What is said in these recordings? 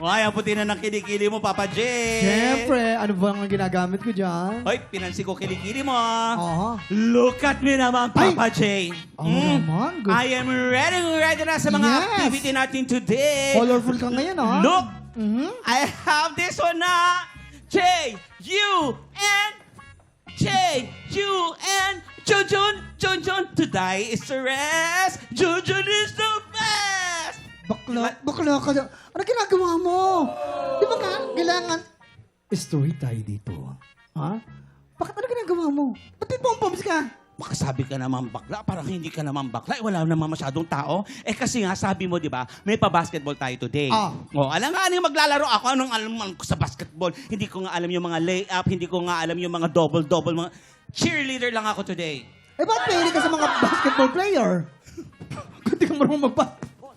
Ay, ang puti na ng kilikili mo, Papa J. Siyempre, ano ba ang ginagamit ko dyan? Hoy, pinansin ko kilikili mo. Aha. Look at me naman, Papa J. Oo naman. Good. I am ready na sa mga Yes. activity natin today. Colorful ka ngayon, ha? Look, Mhm. I have this one na. J-U-N. J-U-N. Junjun. Today is the rest. Junjun is the best. Bakla ka. Ano ginagawa mo? Di ba kailangan story tayo dito? Ha? Bakit ano ginagawa mo? Ba't may pom-poms ka? Makasabi ka naman bakla, parang hindi ka naman bakla. Wala naman masyadong tao. Eh kasi nga, sabi mo, di ba, may pa-basketball tayo today. Ah. O, alam nga, anong maglalaro ako? Anong alam ko sa basketball? Hindi ko nga alam yung mga layup, hindi ko nga alam yung mga double-double, mga cheerleader lang ako today. Eh, ba't pili ka sa mga basketball player? Kung di ka marunong mag-basketball.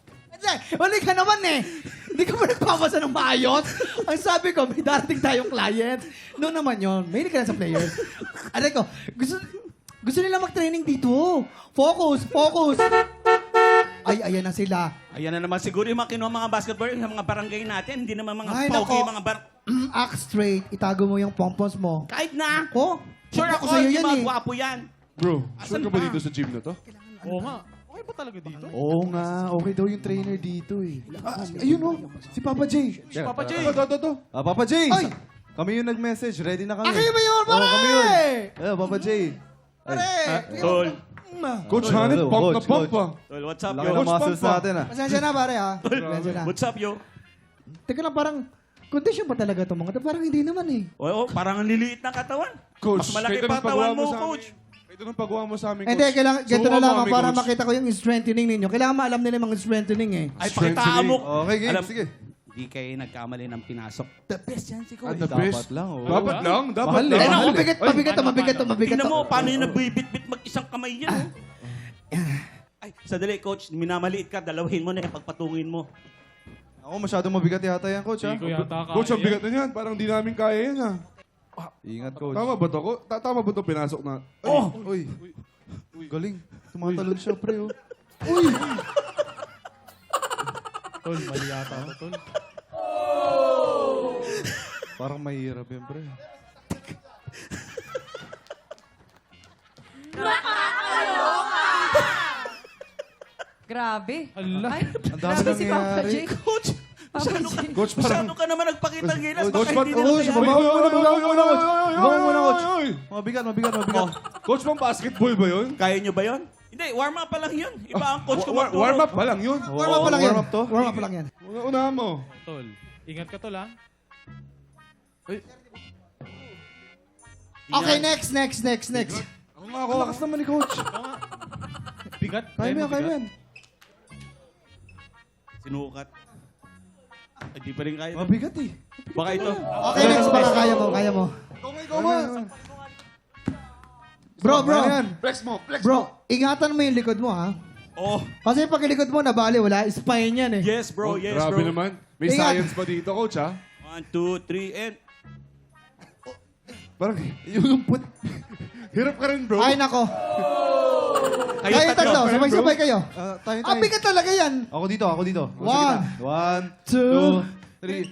Wala ka naman eh. Hindi ka ba nagpapasa ng maayos? Ang sabi ko, may darating tayong client. Noon naman yun. May ka na sa players. Aray ko, gusto nila mag-training dito. Focus. Ay, ayan na sila. Ayan na naman siguro yung mga kinuha mga basketball, yung mga barangay natin, hindi naman mga Ay, pogi, nako. mga Act straight. Itago mo yung pompons mo. kahit na. Oh, Sure check ako, sa'yo hindi yan mga eh. gwapo yan. Bro, Asan sure ka ba pa? dito sa gym na to? Oo nga. Okay ba talaga dito? Oo nga, okay daw yung trainer dito eh. Ayun o, si Papa J. Si Papa J. Ito. Papa J! Ay! Kami yung nag-message, ready na kami. Kayo ba yun, pare? Oo, kami yun. Papa J. Pare! Tol. Coach Hanit, Hello, pump na coach, pump coach. pa. Tol, what's up, Laki yo? ng muscles Pampa. natin ah. Pasensya na, pare, ha? Pasensya na. What's up, yo? Teka lang, parang condition ba talaga ito mga? Parang hindi naman eh. Oo, parang ang liliit ng katawan. Coach, Mas malaki kahit pa anong pagawa katawan mo, sa amin. coach. Ito nang pagawa mo sa amin, coach. Hindi, kailangan, ganito Subukan na lang mo kami, para coach. makita ko yung strengthening ninyo. Kailangan maalam nila yung mga strengthening eh. Ay, Strengthening. pakitaan mo. Okay, game, Alam, sige. Di kayo nagkamali ng pinasok. The best yan si Ah, Coach. the best. Dapat lang, oh. Dapat lang. Mahal Eh, eh. naku, Mahal mabigat to. Tingnan mo, paano yung nabibit-bit mag-isang kamay yan, oh. Ay, sadali, Coach. Minamaliit ka, dalawahin mo na yung pagpatungin mo. Ako masyadong mabigat yata yan, coach Hindi ko ah. yata kaya. Coach, ang bigat na yan. Parang di namin kaya yan, ha. Ingat, coach. Tama ba to? Tama ba to pinasok na? Ay, Oh! Uy, galing. Tumatalon siya, pre, oh. Tol, mali yata ito, tol. Parang mahirap yan, pre. Grabe. Ala. Ay, Ang dami grabe si Papa nangyari. J. Coach, Papa J. Coach, masyado ka naman nagpakita ng gilas. Coach, Baka hindi nila coach, kaya. babaw muna, coach. Babaw muna, coach. Oy! Mabigat. Oh, Coach, pang basketball ba yun? kaya nyo ba yun? Hindi, warm up pa lang yun. Iba ang coach ko magturo. Warm up pa lang yun. Warm up pa lang yan. Warm up to? Warm up pa lang yan. Unahan mo. Tol, ingat ka, tol, ha? Okay, next. Ako nga ako. Ang lakas naman ni coach. Bigat. Kaya mo yan, kaya mo yan. Sinukat. Ay, di pa rin kaya. Mabigat eh. Baka ito. Okay, next. Baka kaya mo. Ikaw nga. Bro. Flex mo. Bro, ingatan mo yung likod mo, ha? Oh, Kasi pag likod mo, nabali, wala. Spine yan eh. yes bro, yes Grabe bro. naman. May Ingat. science pa dito, coach, ha? 1, 2, 3, and... Parang yung put... Hirap ka rin, bro. Ay, nako. Kayo Kayo tatlo, bro. sabay-sabay kayo. Tayo. Ah, bigat talaga yan. Ako dito. One. 1, 2, 3.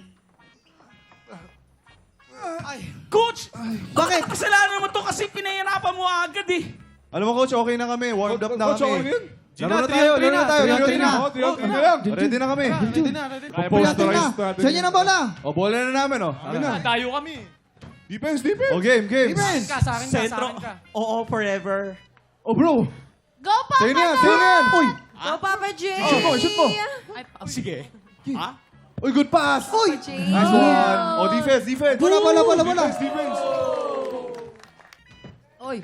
Coach! Bakit? Kasalanan mo to kasi pinahirapan mo agad eh. Alam mo, coach, okay na kami. Warmed up na Coach, okay kami. yun? Laro na tayo. Three na. Ready na. Oh, 3 na lang. Ready na kami. Ready na, ready na. Posterize na. natin. Sa inyo na bola. O, bola na namin, oh. Tayo kami. Defense. O, game. Defense. Sa akin ka, sa Sentro. akin ka. Oo, forever. O, bro. Go, Papa Sa'yo na yan. J! Sa'yo na yan. Uy. Go, Papa J! Shoot mo. Sige. Ha? Uy, good pass. Uy! J. Nice one. O, defense. Bola. Defense. Oy.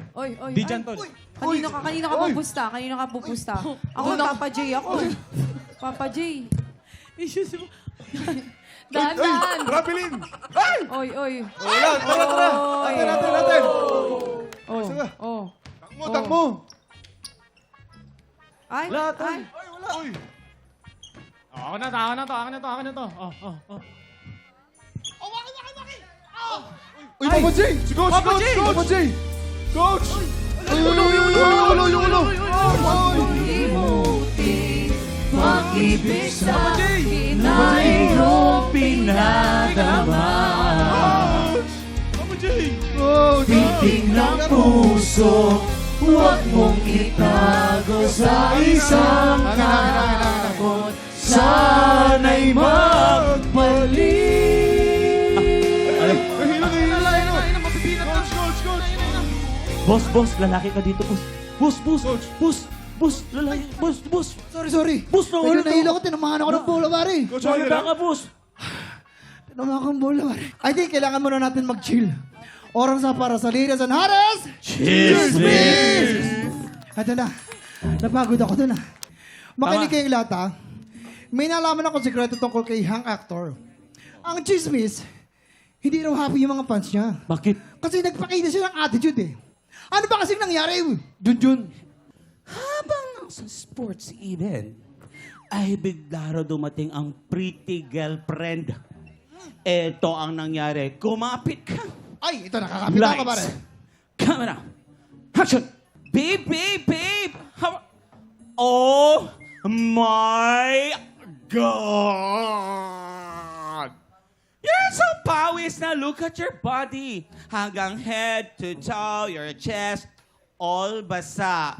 Di dyan, tol. Kanino ka pupusta? Ako, Papa J ako. Papa J. Dahan. Rapilin. Oy. Wala, tara. Oy. Natin. Oh. Takmo. Ay. Uy. Ako na to. Oh. Uy, Papa J. Si Coach. Papa J. Papa J. Coach. Ulo. Imuti. Pag-ibig sa akin ay iyong pinadama. Papa J! Titig ng puso, huwag mong itago sa isang takot. Sana'y magbalik. Boss, lalaki ka dito, boss. Boss, lalaki, boss. Sorry. Boss, Medyo nahilo ko, tinamaan ako ng bola, pare. Coach, okay Wala lang? ka, boss. Tinamaan ko ng bola, pare. I think kailangan muna natin mag-chill. Oras na para sa Ladies and Hares. Chismis! Ito na. Napagod ako doon ah. Makinig kayong lahat ah. May nalaman akong sikreto tungkol kay Hank Actor. Ang chismis, hindi raw happy yung mga fans niya. Bakit? Kasi nagpakita siya ng attitude eh. Ano ba kasing nangyari? Junjun. Habang nasa sports event, ay bigla raw dumating ang pretty girlfriend. Ito ang nangyari. Kumapit ka. Ay, ito nakakapit ako pare. Camera. Action. Babe. How... Oh my God! You're so pawis na. Look at your body. Hanggang head to toe, your chest, all basa.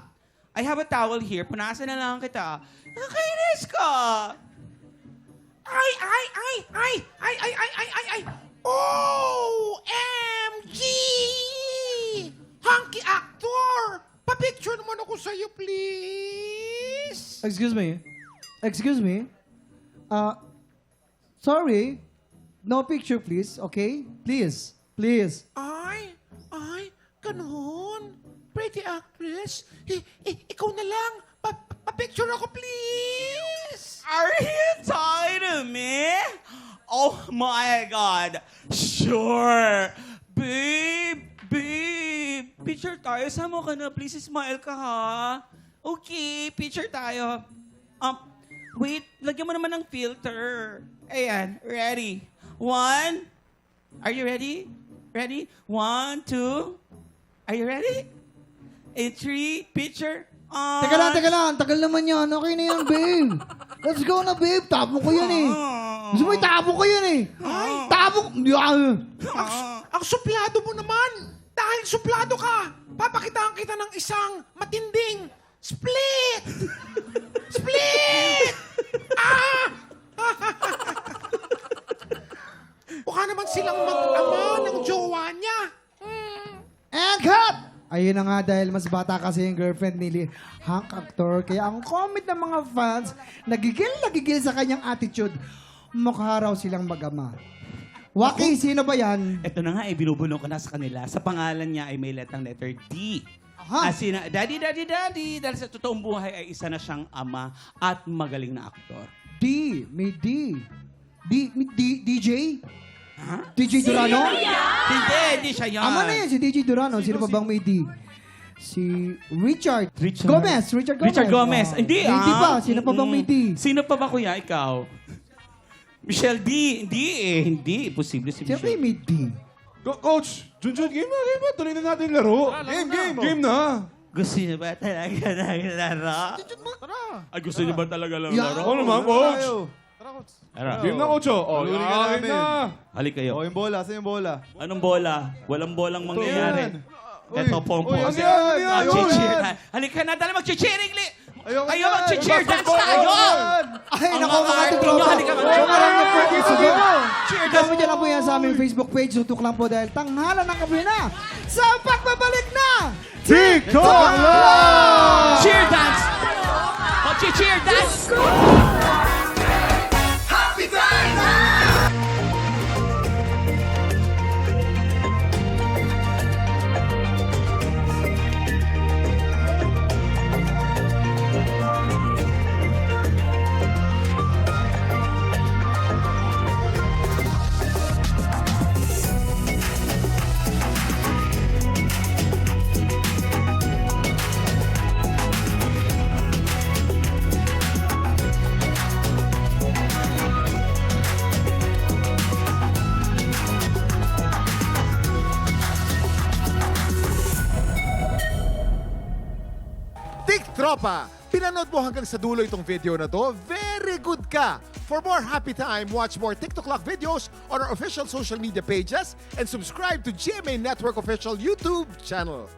I have a towel here. Punasan na lang kita. Nakainis ka. Ay! OMG! Hunky Actor! Pa-picture naman ako sa'yo, please! Excuse me. Sorry. No picture, please. Okay? Please. Ay, ganun. Pretty actress. Ikaw na lang. Pa-picture ako, please! Are you talking to me? Oh my God. Sure. Babe. Picture tayo. Sama ka na. Please smile ka ha. Okay, picture tayo. Wait. Lagyan mo naman ng filter. Ayan. Ready. 1. Are you ready? Ready? 1, 2. Are you ready? 3. Picture. Teka lang. Tagal naman yan. Okay na yan, babe. Let's go na, babe. Tapon ko yan eh. Gusto mo itapon ko yan eh. Tapon. Ang suplado mo naman! Dahil suplado ka, papakitaan kita ng isang matinding split! Split! Mukha naman silang mag-ama ng jowa niya. And cut! Ayun na nga dahil mas bata kasi yung girlfriend ni Hank Actor. Kaya ang comment ng mga fans, nagigil sa kanyang attitude. Mukha raw silang mag-ama. Waki, sino ba yan? Ito na nga, binubulong ko na sa kanila. Sa pangalan niya ay may letang letter D. Aha. As in, daddy. Dahil sa totoong buhay ay isa na siyang ama at magaling na aktor. D. May D. DJ? Ha? DJ Durano? Hindi siya yan. Ama na yan, si DJ Durano. Sino pa bang may D? Si Richard Richard. Gomez. Richard Gomez. Hindi Hindi pa. Sino pa bang may D? Sino pa ba kuya? Ikaw? Michelle D. Hindi. Posible si Siyempre Michelle. may D. Coach, Junjun, game na. Tuloy na natin laro. Game na. Gusto niyo ba talaga naglaro? Ay, gusto niyo ba talaga Ako naglaro? naman, Coach. Tara. Game na, Coach. Oh, Tuloy ka game namin. na. Halik kayo. yung bola. Saan yung bola? Anong bola? Walang bolang mangyayari. Ito, Pongpong. Ano yan? Cheer na. Halika na, dala mag-cheering. Ayoko Tayo yan. mag-cheer dance tayo! Ay, Ang naku mga mga arte tropa. nyo, halika ka. So, maraming pwede sa Cheer Comment nyo lang po yan sa aming Facebook page. Tutok lang po dahil tanghalan ng gabi na sa pagbabalik na TikTok Live! Cheer dance! Mag-cheer dance! Tik Tropa, pinanood mo hanggang sa dulo itong video na to, very good ka! For more happy time, watch more TikTok Clock videos on our official social media pages and subscribe to GMA Network official YouTube channel.